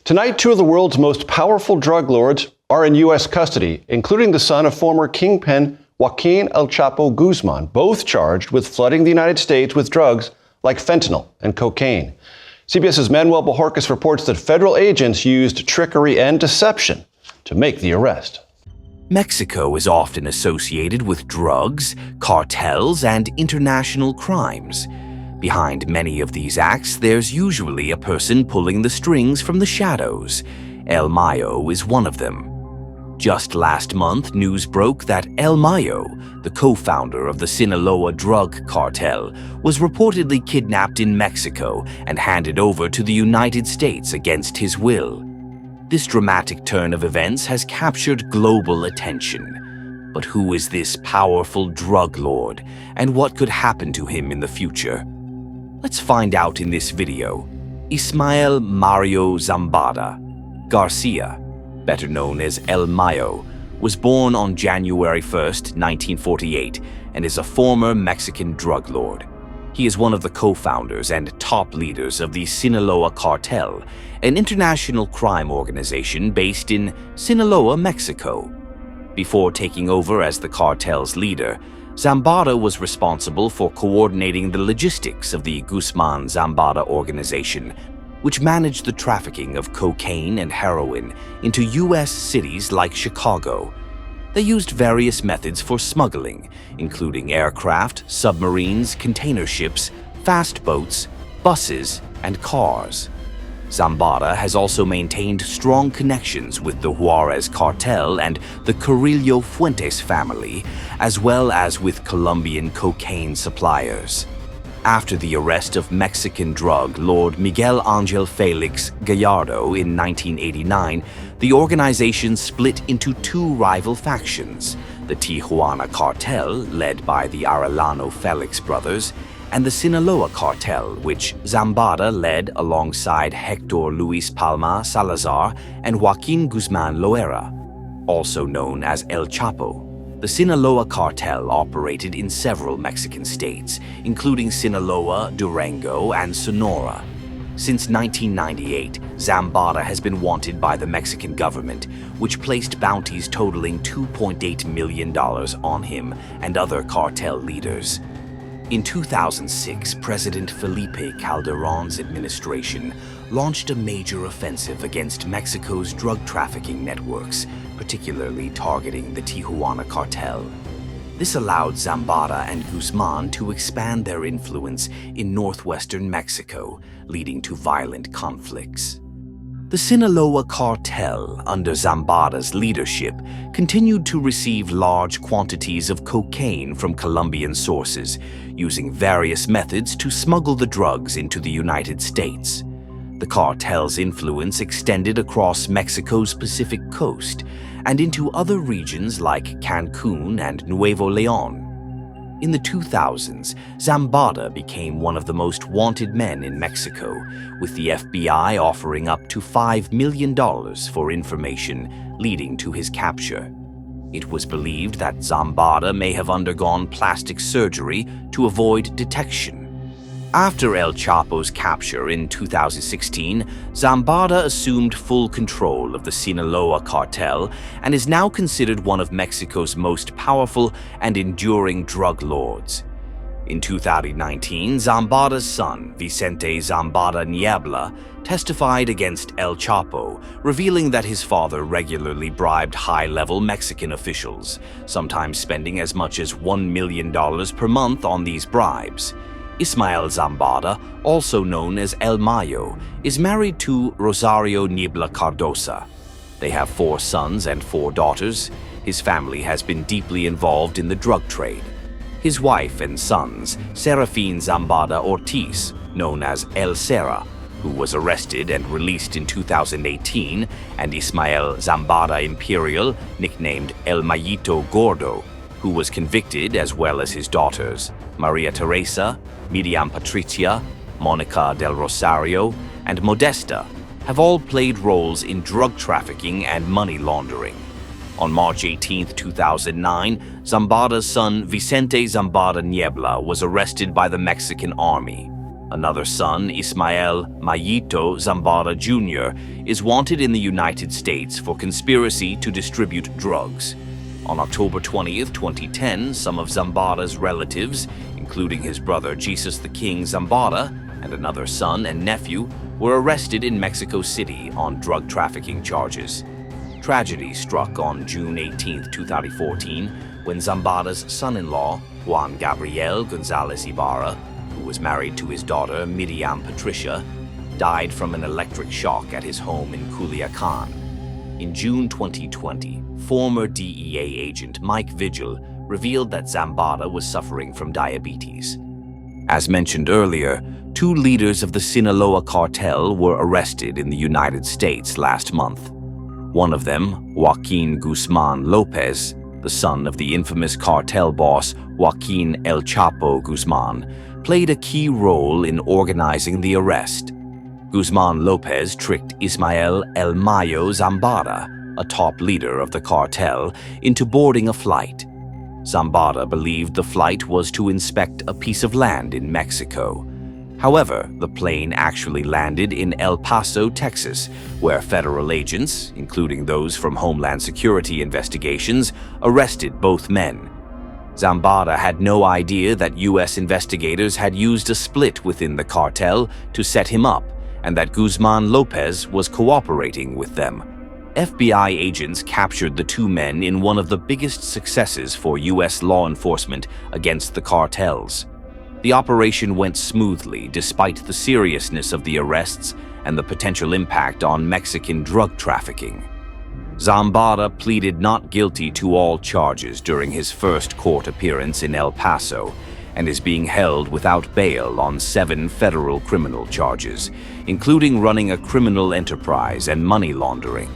Tonight, two of the world's most powerful drug lords are in U.S. custody, including the son of former kingpin Joaquin El Chapo Guzman, both charged with flooding the United States with drugs like fentanyl and cocaine. CBS's Manuel Bojorquez reports that federal agents used trickery and deception to make the arrest. Mexico is often associated with drugs, cartels, and international crimes. Behind many of these acts, there's usually a person pulling the strings from the shadows. El Mayo is one of them. Just last month, news broke that El Mayo, the co-founder of the Sinaloa drug cartel, was reportedly kidnapped in Mexico and handed over to the United States against his will. This dramatic turn of events has captured global attention. But who is this powerful drug lord, and what could happen to him in the future? Let's find out in this video. Ismael Mayo Zambada García, better known as El Mayo, was born on January 1st, 1948, and is a former Mexican drug lord. He is one of the co-founders and top leaders of the Sinaloa Cartel, an international crime organization based in Sinaloa, Mexico. Before taking over as the cartel's leader, Zambada was responsible for coordinating the logistics of the Ismael Zambada organization, which managed the trafficking of cocaine and heroin into U.S. cities like Chicago. They used various methods for smuggling, including aircraft, submarines, container ships, fast boats, buses, and cars. Zambada has also maintained strong connections with the Juarez cartel and the Carrillo Fuentes family, as well as with Colombian cocaine suppliers. After the arrest of Mexican drug lord Miguel Angel Felix Gallardo in 1989, the organization split into two rival factions, the Tijuana Cartel, led by the Arellano Felix brothers, and the Sinaloa Cartel, which Zambada led alongside Hector Luis Palma Salazar and Joaquin Guzman Loera, also known as El Chapo. The Sinaloa Cartel operated in several Mexican states, including Sinaloa, Durango, and Sonora. Since 1998, Zambada has been wanted by the Mexican government, which placed bounties totaling $2.8 million on him and other cartel leaders. In 2006, President Felipe Calderón's administration launched a major offensive against Mexico's drug trafficking networks, particularly targeting the Tijuana cartel. This allowed Zambada and Guzman to expand their influence in northwestern Mexico, leading to violent conflicts. The Sinaloa Cartel, under Zambada's leadership, continued to receive large quantities of cocaine from Colombian sources, using various methods to smuggle the drugs into the United States. The cartel's influence extended across Mexico's Pacific coast and into other regions like Cancun and Nuevo León. In the 2000s, Zambada became one of the most wanted men in Mexico, with the FBI offering up to $5 million for information leading to his capture. It was believed that Zambada may have undergone plastic surgery to avoid detection. After El Chapo's capture in 2016, Zambada assumed full control of the Sinaloa Cartel and is now considered one of Mexico's most powerful and enduring drug lords. In 2019, Zambada's son, Vicente Zambada Niebla, testified against El Chapo, revealing that his father regularly bribed high-level Mexican officials, sometimes spending as much as $1 million per month on these bribes. Ismael Zambada, also known as El Mayo, is married to Rosario Niebla Cardosa. They have 4 sons and 4 daughters. His family has been deeply involved in the drug trade. His wife and sons, Serafin Zambada Ortiz, known as El Cera, who was arrested and released in 2018, and Ismael Zambada Imperial, nicknamed El Mayito Gordo, who was convicted, as well as his daughters, Maria Teresa, Miriam Patricia, Monica del Rosario, and Modesta, have all played roles in drug trafficking and money laundering. On March 18, 2009, Zambada's son Vicente Zambada Niebla was arrested by the Mexican army. Another son, Ismael Mayo Zambada Jr., is wanted in the United States for conspiracy to distribute drugs. On October 20th, 2010, some of Zambada's relatives, including his brother Jesus the King Zambada and another son and nephew, were arrested in Mexico City on drug trafficking charges. Tragedy struck on June 18, 2014, when Zambada's son-in-law, Juan Gabriel Gonzalez Ibarra, who was married to his daughter Miriam Patricia, died from an electric shock at his home in Culiacan. In June 2020, former DEA agent Mike Vigil revealed that Zambada was suffering from diabetes. As mentioned earlier, 2 leaders of the Sinaloa Cartel were arrested in the United States last month. One of them, Joaquin Guzman Lopez, the son of the infamous cartel boss Joaquin El Chapo Guzman, played a key role in organizing the arrest. Guzman Lopez tricked Ismael El Mayo Zambada, a top leader of the cartel, into boarding a flight. Zambada believed the flight was to inspect a piece of land in Mexico. However, the plane actually landed in El Paso, Texas, where federal agents, including those from Homeland Security investigations, arrested both men. Zambada had no idea that U.S. investigators had used a split within the cartel to set him up, and that Guzman Lopez was cooperating with them. FBI agents captured the 2 men in one of the biggest successes for U.S. law enforcement against the cartels. The operation went smoothly despite the seriousness of the arrests and the potential impact on Mexican drug trafficking. Zambada pleaded not guilty to all charges during his first court appearance in El Paso and is being held without bail on 7 federal criminal charges, including running a criminal enterprise and money laundering.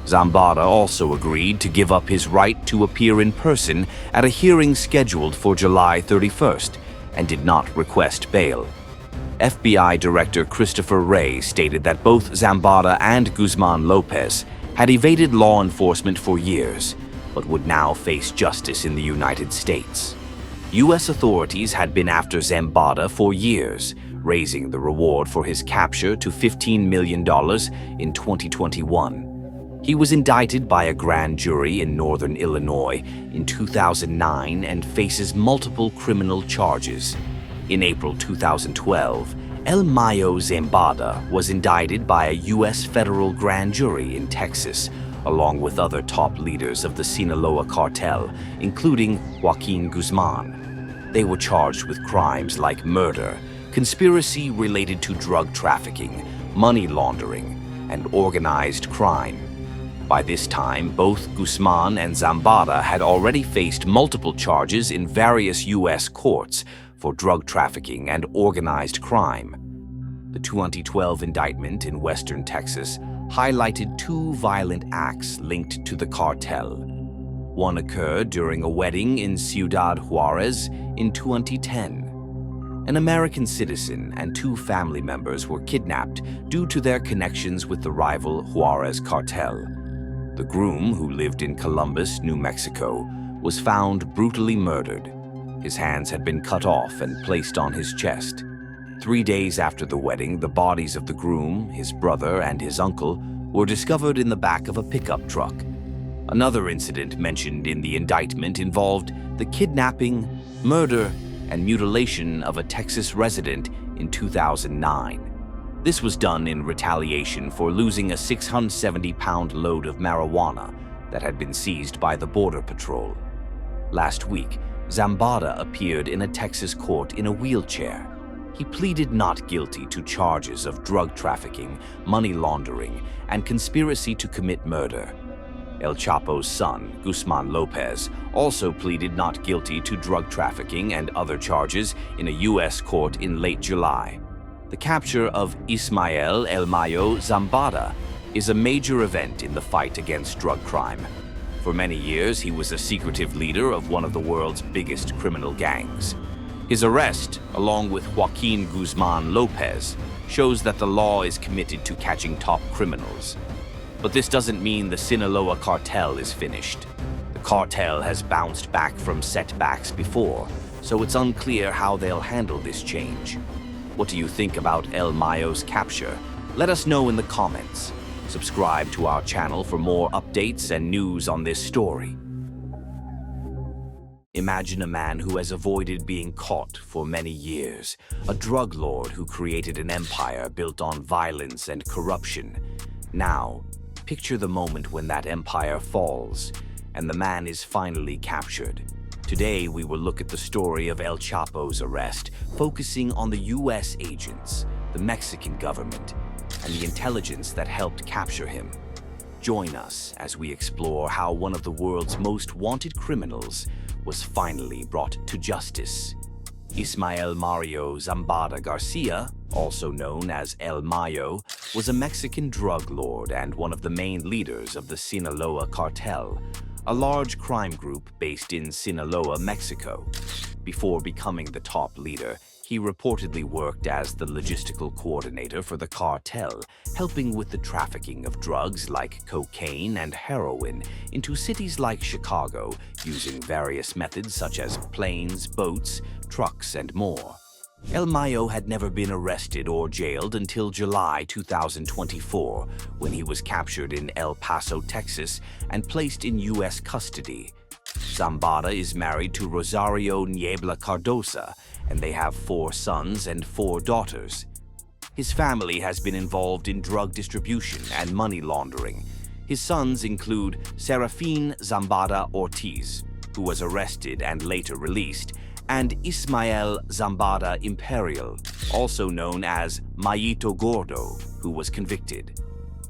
Zambada also agreed to give up his right to appear in person at a hearing scheduled for July 31st and did not request bail. FBI Director Christopher Wray stated that both Zambada and Guzman Lopez had evaded law enforcement for years, but would now face justice in the United States. U.S. authorities had been after Zambada for years, raising the reward for his capture to $15 million in 2021. He was indicted by a grand jury in northern Illinois in 2009 and faces multiple criminal charges. In April 2012, El Mayo Zambada was indicted by a U.S. federal grand jury in Texas, along with other top leaders of the Sinaloa Cartel, including Joaquin Guzman. They were charged with crimes like murder, conspiracy related to drug trafficking, money laundering, and organized crime. By this time, both Guzman and Zambada had already faced multiple charges in various U.S. courts for drug trafficking and organized crime. The 2012 indictment in western Texas highlighted 2 violent acts linked to the cartel. One occurred during a wedding in Ciudad Juarez in 2010. An American citizen and 2 family members were kidnapped due to their connections with the rival Juarez cartel. The groom, who lived in Columbus, New Mexico, was found brutally murdered. His hands had been cut off and placed on his chest. 3 days after the wedding, the bodies of the groom, his brother, and his uncle were discovered in the back of a pickup truck. Another incident mentioned in the indictment involved the kidnapping, murder, and mutilation of a Texas resident in 2009. This was done in retaliation for losing a 670-pound load of marijuana that had been seized by the Border Patrol. Last week, Zambada appeared in a Texas court in a wheelchair. He pleaded not guilty to charges of drug trafficking, money laundering, and conspiracy to commit murder. El Chapo's son, Guzman Lopez, also pleaded not guilty to drug trafficking and other charges in a U.S. court in late July. The capture of Ismael El Mayo Zambada is a major event in the fight against drug crime. For many years, he was a secretive leader of one of the world's biggest criminal gangs. His arrest, along with Joaquin Guzman Lopez, shows that the law is committed to catching top criminals. But this doesn't mean the Sinaloa Cartel is finished. The cartel has bounced back from setbacks before, so it's unclear how they'll handle this change. What do you think about El Mayo's capture? Let us know in the comments. Subscribe to our channel for more updates and news on this story. Imagine a man who has avoided being caught for many years, a drug lord who created an empire built on violence and corruption. Now, picture the moment when that empire falls and the man is finally captured. Today, we will look at the story of El Chapo's arrest, focusing on the U.S. agents, the Mexican government, and the intelligence that helped capture him. Join us as we explore how one of the world's most wanted criminals was finally brought to justice. Ismael Mayo Zambada García, also known as El Mayo, was a Mexican drug lord and one of the main leaders of the Sinaloa Cartel, a large crime group based in Sinaloa, Mexico. Before becoming the top leader, he reportedly worked as the logistical coordinator for the cartel, helping with the trafficking of drugs like cocaine and heroin into cities like Chicago, using various methods such as planes, boats, trucks, and more. El Mayo had never been arrested or jailed until July 2024, when he was captured in El Paso, Texas, and placed in U.S. custody. Zambada is married to Rosario Niebla Cardosa, and they have 4 sons and 4 daughters. His family has been involved in drug distribution and money laundering. His sons include Serafin Zambada Ortiz, who was arrested and later released, and Ismael Zambada Imperial, also known as Mayito Gordo, who was convicted.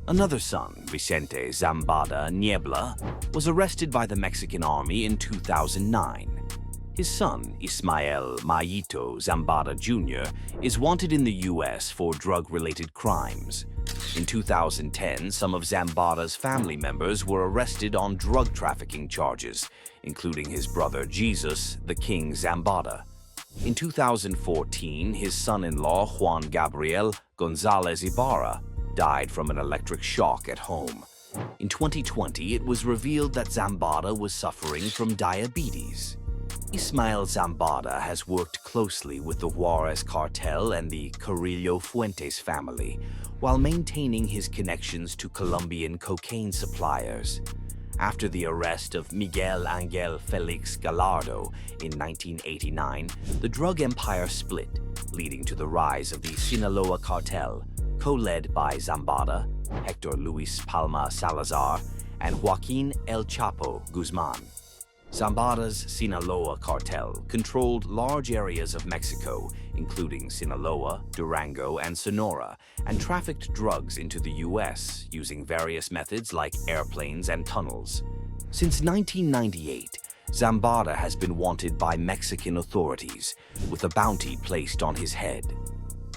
Another son, Vicente Zambada Niebla, was arrested by the Mexican army in 2009. His son, Ismael Mayito Zambada Jr., is wanted in the U.S. for drug-related crimes. In 2010, some of Zambada's family members were arrested on drug trafficking charges, including his brother Jesus, the King Zambada. In 2014, his son-in-law, Juan Gabriel Gonzalez Ibarra, died from an electric shock at home. In 2020, it was revealed that Zambada was suffering from diabetes. Ismael Zambada has worked closely with the Juarez Cartel and the Carrillo Fuentes family, while maintaining his connections to Colombian cocaine suppliers. After the arrest of Miguel Angel Felix Gallardo in 1989, the drug empire split, leading to the rise of the Sinaloa Cartel, co-led by Zambada, Hector Luis Palma Salazar, and Joaquin El Chapo Guzman. Zambada's Sinaloa Cartel controlled large areas of Mexico, including Sinaloa, Durango, and Sonora, and trafficked drugs into the U.S. using various methods like airplanes and tunnels. Since 1998, Zambada has been wanted by Mexican authorities, with a bounty placed on his head.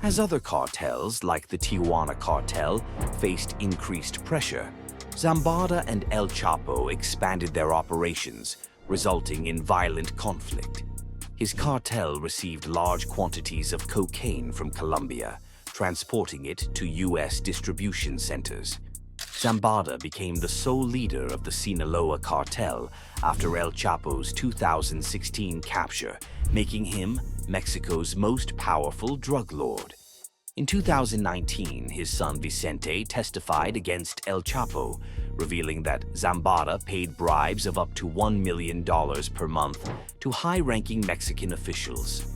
As other cartels, like the Tijuana Cartel, faced increased pressure, Zambada and El Chapo expanded their operations, resulting in violent conflict. His cartel received large quantities of cocaine from Colombia, transporting it to U.S. distribution centers. Zambada became the sole leader of the Sinaloa Cartel after El Chapo's 2016 capture, making him Mexico's most powerful drug lord. In 2019, his son Vicente testified against El Chapo, revealing that Zambada paid bribes of up to $1 million per month to high-ranking Mexican officials.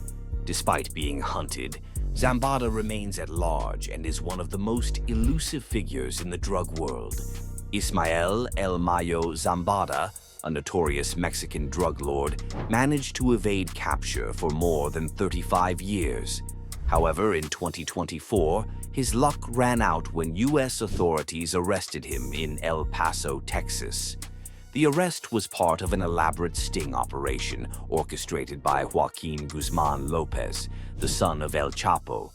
Despite being hunted, Zambada remains at large and is one of the most elusive figures in the drug world. Ismael El Mayo Zambada, a notorious Mexican drug lord, managed to evade capture for more than 35 years. However, in 2024, his luck ran out when U.S. authorities arrested him in El Paso, Texas. The arrest was part of an elaborate sting operation orchestrated by Joaquin Guzman Lopez, the son of El Chapo,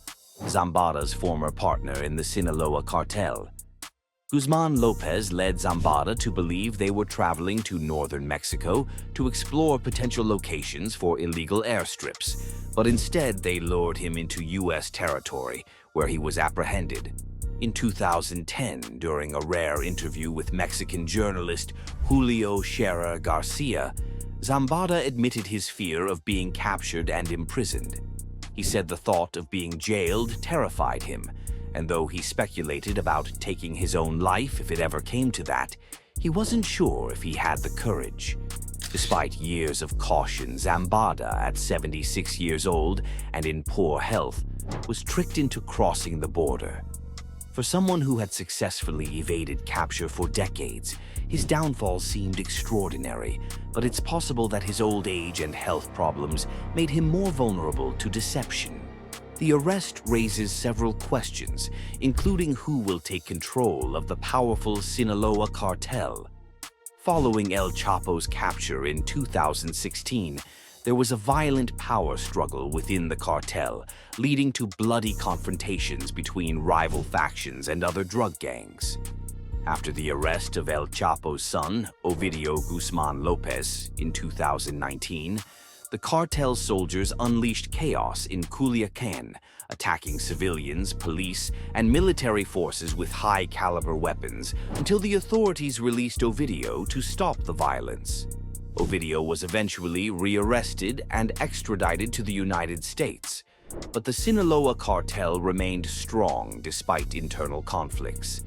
Zambada's former partner in the Sinaloa Cartel. Guzman Lopez led Zambada to believe they were traveling to northern Mexico to explore potential locations for illegal airstrips, but instead they lured him into U.S. territory, where he was apprehended. In 2010, during a rare interview with Mexican journalist Julio Scherer Garcia, Zambada admitted his fear of being captured and imprisoned. He said the thought of being jailed terrified him, and though he speculated about taking his own life if it ever came to that, he wasn't sure if he had the courage. Despite years of caution, Zambada, at 76 years old and in poor health, was tricked into crossing the border. For someone who had successfully evaded capture for decades, his downfall seemed extraordinary, but it's possible that his old age and health problems made him more vulnerable to deception. The arrest raises several questions, including who will take control of the powerful Sinaloa Cartel. Following El Chapo's capture in 2016, there was a violent power struggle within the cartel, leading to bloody confrontations between rival factions and other drug gangs. After the arrest of El Chapo's son, Ovidio Guzman Lopez, in 2019, the cartel soldiers unleashed chaos in Culiacan, attacking civilians, police, and military forces with high-caliber weapons until the authorities released Ovidio to stop the violence. Ovidio was eventually rearrested and extradited to the United States, but the Sinaloa Cartel remained strong despite internal conflicts.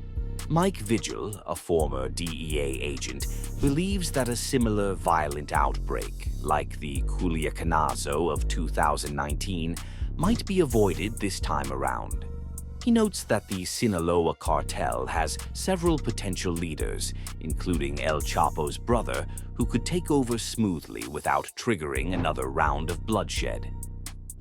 Mike Vigil, a former DEA agent, believes that a similar violent outbreak, like the Culiacanazo of 2019, might be avoided this time around. He notes that the Sinaloa Cartel has several potential leaders, including El Chapo's brother, who could take over smoothly without triggering another round of bloodshed.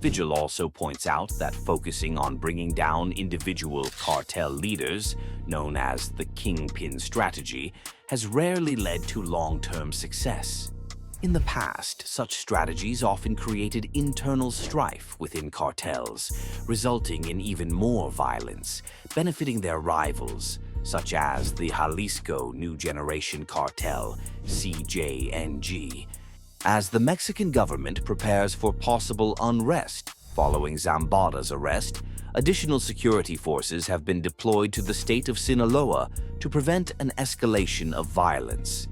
Vigil also points out that focusing on bringing down individual cartel leaders, known as the kingpin strategy, has rarely led to long-term success. In the past, such strategies often created internal strife within cartels, resulting in even more violence, benefiting their rivals, such as the Jalisco New Generation Cartel, CJNG. As the Mexican government prepares for possible unrest following Zambada's arrest, additional security forces have been deployed to the state of Sinaloa to prevent an escalation of violence.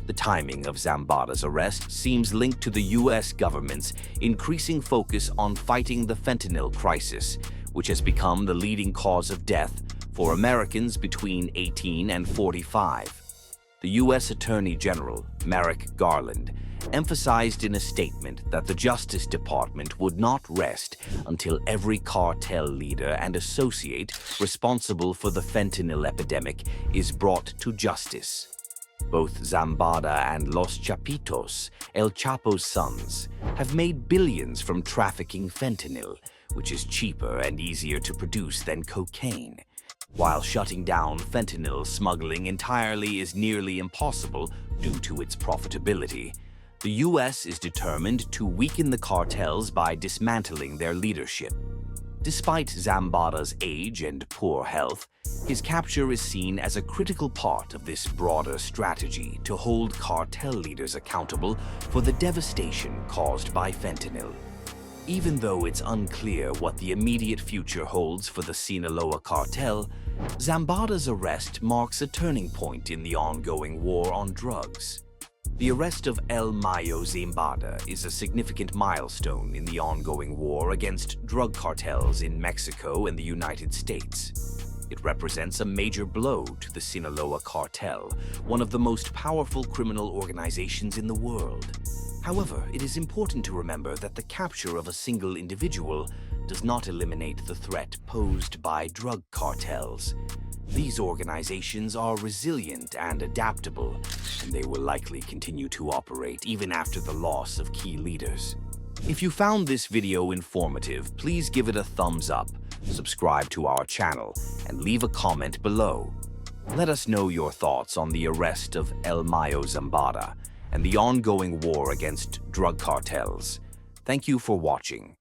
The timing of Zambada's arrest seems linked to the U.S. government's increasing focus on fighting the fentanyl crisis, which has become the leading cause of death for Americans between 18 and 45. The U.S. Attorney General, Merrick Garland, emphasized in a statement that the Justice Department would not rest until every cartel leader and associate responsible for the fentanyl epidemic is brought to justice. Both Zambada and Los Chapitos, El Chapo's sons, have made billions from trafficking fentanyl, which is cheaper and easier to produce than cocaine. While shutting down fentanyl smuggling entirely is nearly impossible due to its profitability, the U.S. is determined to weaken the cartels by dismantling their leadership. Despite Zambada's age and poor health, his capture is seen as a critical part of this broader strategy to hold cartel leaders accountable for the devastation caused by fentanyl. Even though it's unclear what the immediate future holds for the Sinaloa Cartel, Zambada's arrest marks a turning point in the ongoing war on drugs. The arrest of El Mayo Zambada is a significant milestone in the ongoing war against drug cartels in Mexico and the United States. It represents a major blow to the Sinaloa Cartel, one of the most powerful criminal organizations in the world. However, it is important to remember that the capture of a single individual does not eliminate the threat posed by drug cartels. These organizations are resilient and adaptable, and they will likely continue to operate even after the loss of key leaders. If you found this video informative, please give it a thumbs up, subscribe to our channel, and leave a comment below. Let us know your thoughts on the arrest of El Mayo Zambada and the ongoing war against drug cartels. Thank you for watching.